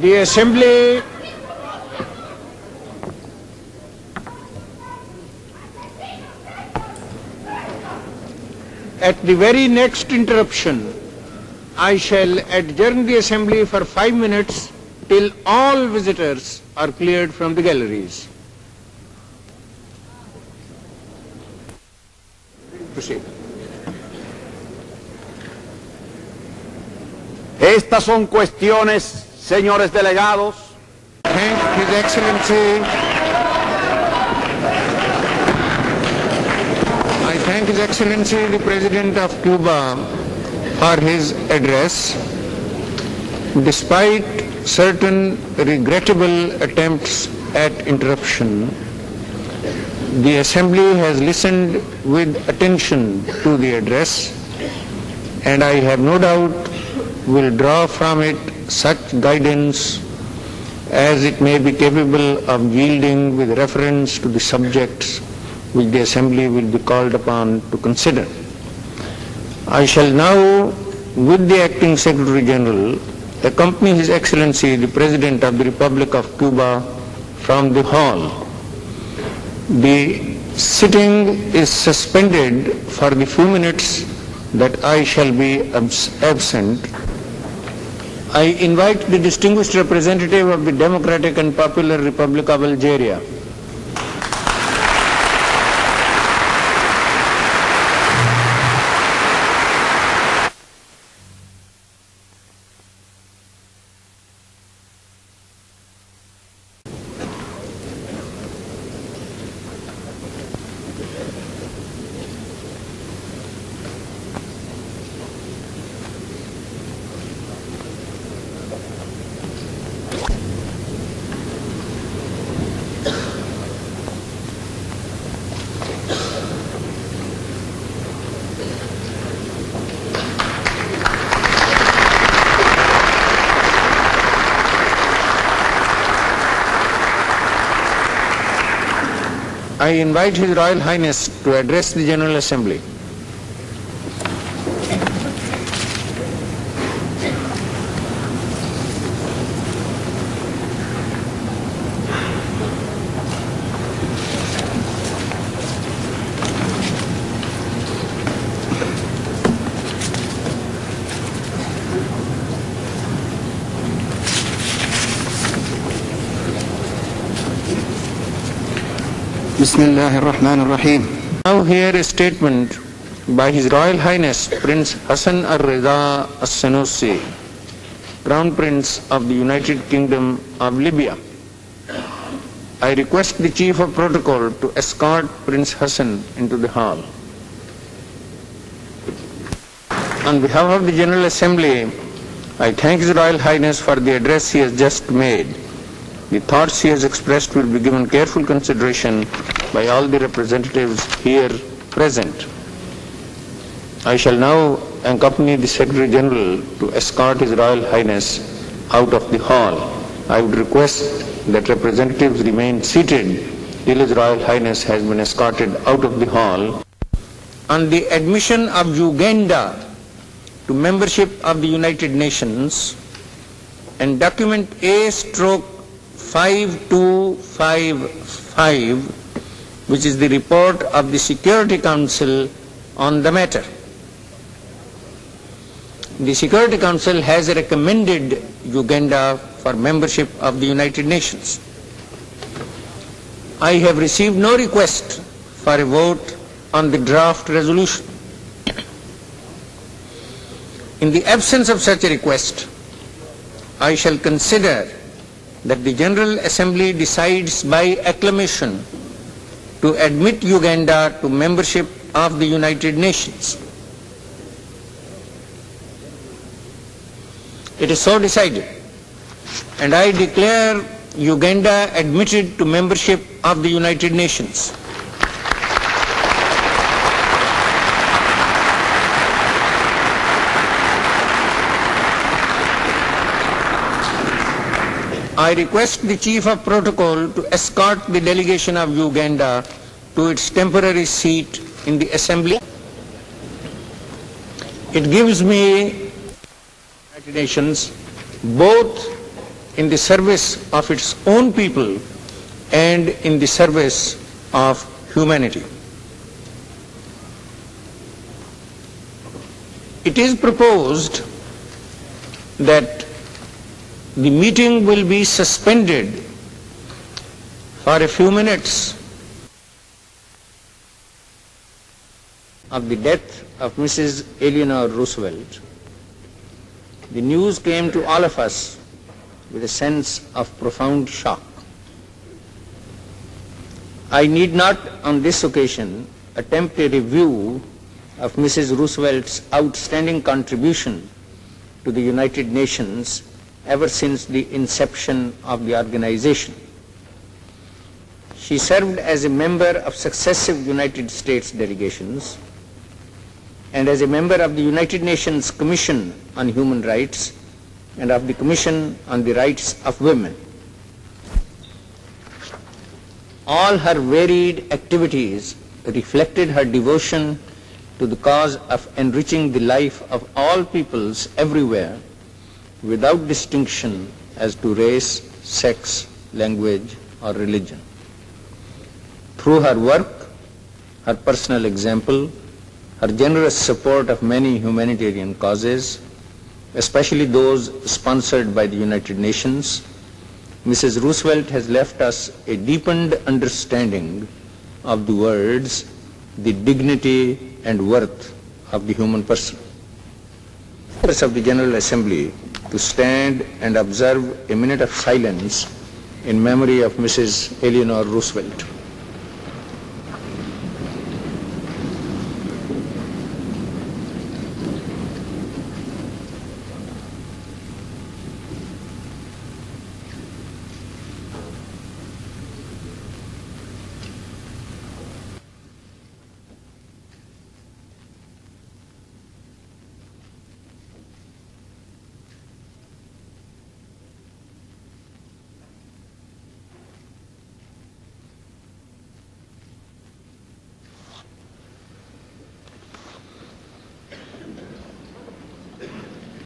The Assembly at the very next interruption, I shall adjourn the Assembly for 5 minutes till all visitors are cleared from the galleries. Proceed. Estas son cuestiones, señores delegados. Thank His Excellency. I thank His Excellency the President of Cuba for his address. Despite certain regrettable attempts at interruption, the Assembly has listened with attention to the address, and I have no doubt will draw from it such guidance as it may be capable of yielding with reference to the subjects which the Assembly will be called upon to consider. I shall now, with the Acting Secretary General, accompany His Excellency the President of the Republic of Cuba from the hall. The sitting is suspended for the few minutes that I shall be absent. I invite the distinguished representative of the Democratic and Popular Republic of Algeria. I invite His Royal Highness to address the General Assembly. Bismillahirrahmanirrahim. Now hear a statement by His Royal Highness Prince Hassan al-Reza al-Sanusi, Crown Prince of the United Kingdom of Libya. I request the Chief of Protocol to escort Prince Hassan into the hall. On behalf of the General Assembly, I thank His Royal Highness for the address he has just made. The thoughts he has expressed will be given careful consideration by all the representatives here present. I shall now accompany the Secretary General to escort His Royal Highness out of the hall. I would request that representatives remain seated till His Royal Highness has been escorted out of the hall. On the admission of Uganda to membership of the United Nations, and document A/5255, which is the report of the Security Council on the matter. The Security Council has recommended Uganda for membership of the United Nations. I have received no request for a vote on the draft resolution. In the absence of such a request, I shall consider that the General Assembly decides by acclamation to admit Uganda to membership of the United Nations. It is so decided, and I declare Uganda admitted to membership of the United Nations. I request the Chief of Protocol to escort the delegation of Uganda to its temporary seat in the Assembly. It gives me United Nations both in the service of its own people and in the service of humanity. It is proposed that the meeting will be suspended for a few minutes of the death of Mrs. Eleanor Roosevelt. The news came to all of us with a sense of profound shock. I need not on this occasion attempt a review of Mrs. Roosevelt's outstanding contribution to the United Nations ever since the inception of the organization. She served as a member of successive United States delegations and as a member of the United Nations Commission on Human Rights and of the Commission on the Rights of Women. All her varied activities reflected her devotion to the cause of enriching the life of all peoples everywhere without distinction as to race, sex, language, or religion. Through her work, her personal example, her generous support of many humanitarian causes, especially those sponsored by the United Nations, Mrs. Roosevelt has left us a deepened understanding of the words, the dignity and worth of the human person. Members of the General Assembly to stand and observe a minute of silence in memory of Mrs. Eleanor Roosevelt.